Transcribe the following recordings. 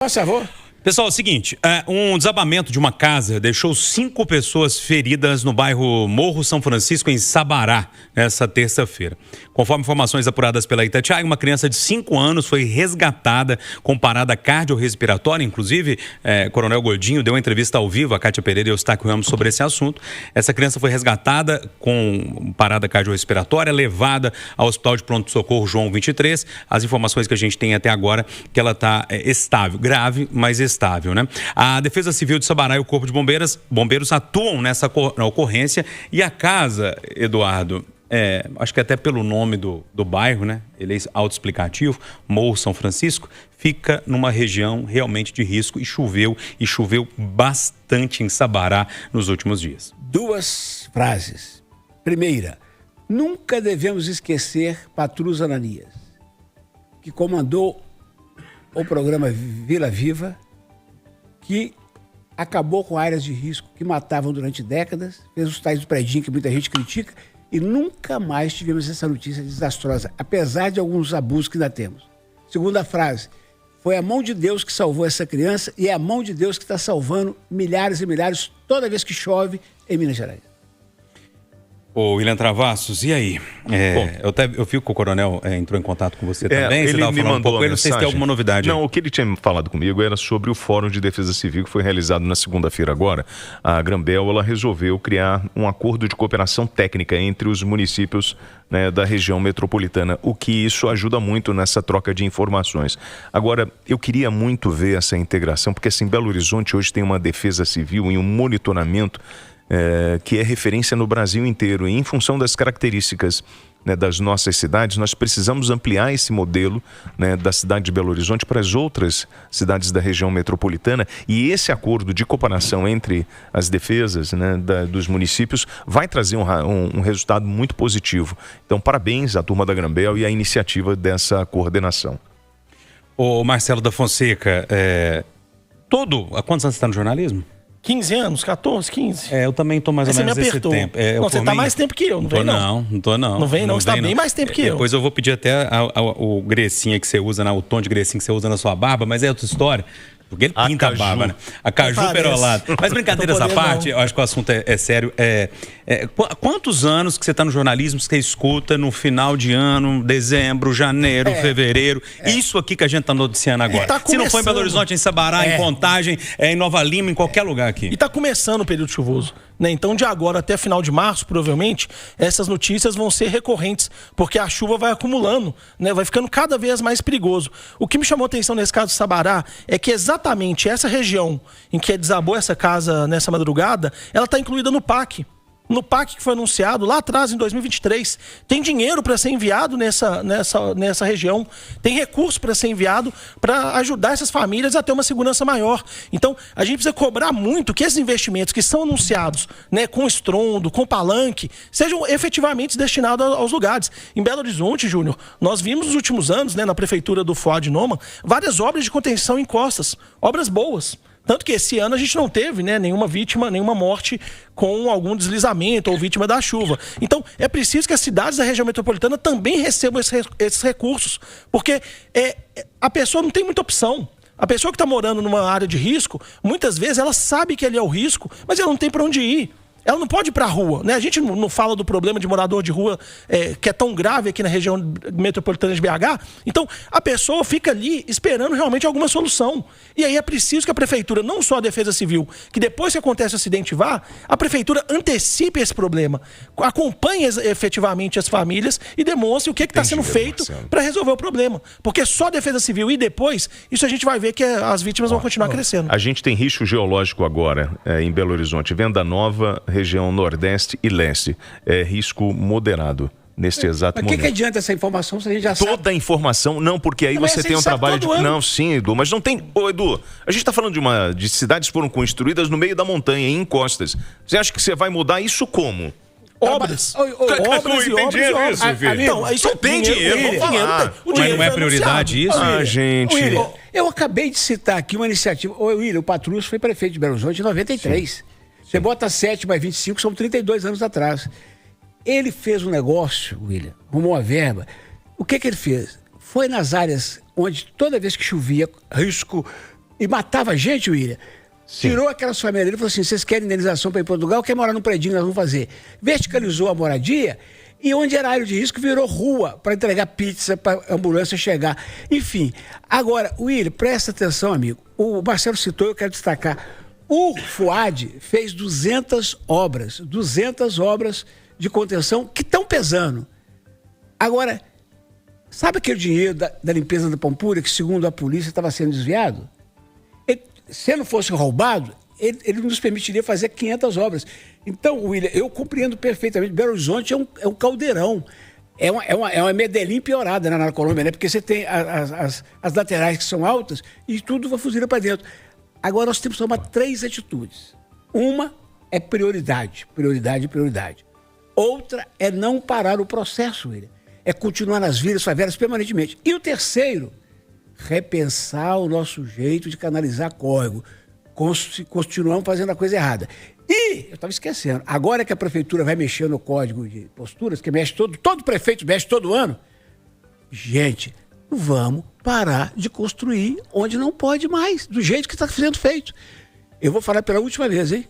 Por favor. Pessoal, é o seguinte, um desabamento de uma casa deixou 5 pessoas feridas no bairro Morro São Francisco, em Sabará, nessa terça-feira. Conforme informações apuradas pela Itatiaia, uma criança de 5 anos foi resgatada com parada cardiorrespiratória. Inclusive, Coronel Godinho deu uma entrevista ao vivo a Kátia Pereira e Eustáquio Ramos sobre esse assunto. Essa criança foi resgatada com parada cardiorrespiratória, levada ao Hospital de Pronto-Socorro João 23. As informações que a gente tem até agora que ela está estável, grave, mas estável, né? A Defesa Civil de Sabará e o Corpo de Bombeiros atuam nessa ocorrência e a casa, Eduardo, acho que até pelo nome do bairro, né? Ele é autoexplicativo, Morro São Francisco, fica numa região realmente de risco e choveu bastante em Sabará nos últimos dias. 2 frases. Primeira, nunca devemos esquecer Patrus Ananias, que comandou o programa Vila Viva, que acabou com áreas de risco que matavam durante décadas, fez os tais do predinho que muita gente critica, e nunca mais tivemos essa notícia desastrosa, apesar de alguns abusos que ainda temos. Segunda frase, foi a mão de Deus que salvou essa criança e é a mão de Deus que está salvando milhares e milhares toda vez que chove em Minas Gerais. Ô, William Travassos, e aí? Eu fico com o coronel, entrou em contato com você também, ele me mandou não sei se tem alguma novidade. Não, o que ele tinha falado comigo era sobre o Fórum de Defesa Civil que foi realizado na segunda-feira agora. A Grambel, ela resolveu criar um acordo de cooperação técnica entre os municípios, né, da região metropolitana, o que isso ajuda muito nessa troca de informações. Agora, eu queria muito ver essa integração, porque assim, Belo Horizonte hoje tem uma defesa civil e um monitoramento que é referência no Brasil inteiro. E em função das características, né, das nossas cidades, nós precisamos ampliar esse modelo, né, da cidade de Belo Horizonte para as outras cidades da região metropolitana. E esse acordo de cooperação entre as defesas, né, dos municípios vai trazer um resultado muito positivo. Então, parabéns à turma da Grambel e à iniciativa dessa coordenação. Ô, Marcelo da Fonseca, há quantos anos você está no jornalismo? 15 anos, 14, 15. Eu também estou mais ou menos nesse tempo. Você está mais tempo que eu, não vem não? Não estou não. Não vem não, você está bem mais tempo que eu. Depois eu vou pedir até o grecinha que você usa, o tom de grecinha que você usa na sua barba, mas é outra história. Porque ele pinta a barba, né? A caju perolada. Mas brincadeiras à parte, eu acho que o assunto é sério. Quantos anos que você está no jornalismo, que você escuta no final de ano, dezembro, janeiro, fevereiro? Isso aqui que a gente está noticiando agora. Se não for em Belo Horizonte, em Sabará, em Contagem, em Nova Lima, em qualquer lugar aqui. E está começando o período chuvoso, né? Então, de agora até final de março, provavelmente, essas notícias vão ser recorrentes, porque a chuva vai acumulando, né? Vai ficando cada vez mais perigoso. O que me chamou a atenção nesse caso de Sabará é que exatamente essa região em que desabou essa casa nessa madrugada, ela está incluída no PAC. No PAC que foi anunciado lá atrás, em 2023. Tem dinheiro para ser enviado nessa região. Tem recurso para ser enviado para ajudar essas famílias a ter uma segurança maior. Então, a gente precisa cobrar muito que esses investimentos que são anunciados, né, com estrondo, com palanque, sejam efetivamente destinados aos lugares. Em Belo Horizonte, Júnior, nós vimos nos últimos anos, né, na prefeitura do Fuad Noma, várias obras de contenção em costas. Obras boas. Tanto que esse ano a gente não teve, né, nenhuma vítima, nenhuma morte com algum deslizamento ou vítima da chuva. Então, é preciso que as cidades da região metropolitana também recebam esses recursos. Porque a pessoa não tem muita opção. A pessoa que está morando numa área de risco, muitas vezes ela sabe que ali é o risco, mas ela não tem para onde ir. Ela não pode ir para a rua, né? A gente não fala do problema de morador de rua que é tão grave aqui na região metropolitana de BH. Então, a pessoa fica ali esperando realmente alguma solução. E aí é preciso que a prefeitura, não só a Defesa Civil, que depois que acontece o acidente vá, a prefeitura antecipe esse problema, acompanhe efetivamente as famílias e demonstre o que está sendo feito para resolver o problema. Porque só a Defesa Civil e depois, isso a gente vai ver que as vítimas vão continuar crescendo. A gente tem risco geológico agora em Belo Horizonte, Venda Nova, região Nordeste e Leste, risco moderado neste exato momento. Mas o que adianta essa informação se a gente já sabe? Toda a informação, não, porque aí você tem um trabalho de... Não, sim, Edu, mas não tem... Ô, Edu, a gente está falando de cidades que foram construídas no meio da montanha, em encostas. Você acha que você vai mudar isso como? Obras. Obras e obras. Isso, filho. Então, isso tem dinheiro. Mas não é prioridade isso? Gente... William, eu acabei de citar aqui uma iniciativa. O William, o Patrus foi prefeito de Belo Horizonte em 93. Sim. Você bota 7 mais 25, são 32 anos atrás. Ele fez um negócio, William, arrumou uma verba. O que ele fez? Foi nas áreas onde toda vez que chovia, risco e matava gente, William. Sim. Tirou aquelas famílias dele e falou assim, vocês querem indenização para ir para Portugal, quer morar num predinho, nós vamos fazer. Verticalizou a moradia e onde era área de risco virou rua para entregar pizza, para ambulância chegar. Enfim, agora, William, presta atenção, amigo. O Marcelo citou, eu quero destacar. O FUAD fez 200 obras de contenção que estão pesando. Agora, sabe aquele dinheiro da limpeza da Pampulha que, segundo a polícia, estava sendo desviado? Se não fosse roubado, ele nos permitiria fazer 500 obras. Então, William, eu compreendo perfeitamente. Belo Horizonte é um caldeirão. É uma Medellín piorada, né, na Colômbia, né? Porque você tem as laterais que são altas e tudo vai fuzilando para dentro. Agora nós temos que tomar 3 atitudes. Uma é prioridade. Outra é não parar o processo, William. É continuar nas vilas, favelas permanentemente. E o terceiro, repensar o nosso jeito de canalizar córrego. Continuamos fazendo a coisa errada. E, eu estava esquecendo, agora que a prefeitura vai mexer no código de posturas, que mexe todo prefeito mexe todo ano, gente, vamos parar de construir onde não pode mais, do jeito que está sendo feito. Eu vou falar pela última vez, hein?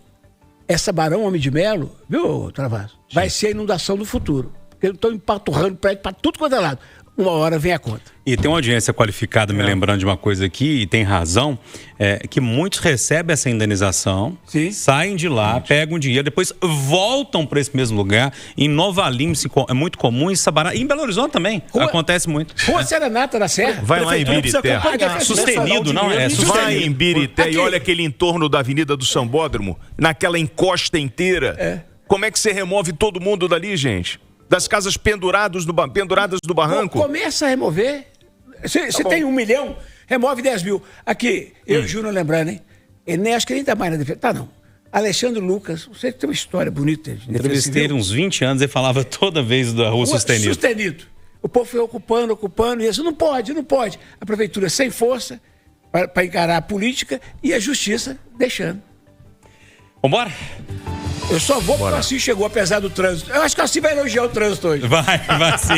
Essa Barão Homem de Melo, viu, Travasso? Vai ser a inundação do futuro. Porque eu estou empaturrando prédio para tudo quanto é lado. Uma hora vem a conta. E tem uma audiência qualificada me lembrando de uma coisa aqui, e tem razão, que muitos recebem essa indenização, Sim. saem de lá, pegam dinheiro, depois voltam para esse mesmo lugar. Em Nova Lima é muito comum, em Sabará, e em Belo Horizonte também, acontece muito. Rua Serenata na Serra. Vai lá em Birité. Sustenido, não é? Vai em Birité e olha aquele entorno da Avenida do Sambódromo, naquela encosta inteira. Como é que você remove todo mundo dali, gente? Das casas penduradas no barranco. Começa a remover. Se tem 1 milhão, remove 10 mil. Aqui, eu juro lembrando, hein? Ele acho que nem tá mais na defesa. Tá, não. Alexandre Lucas, você tem uma história bonita de defesa Entrevistei ele uns 20 anos e falava toda vez da rua Sustenido. Sustenido. O povo foi ocupando, e isso não pode. A prefeitura sem força para encarar a política e a justiça deixando. Vambora? Eu só vou porque o Assis chegou, apesar do trânsito. Eu acho que o Assis vai elogiar o trânsito hoje. Vai sim.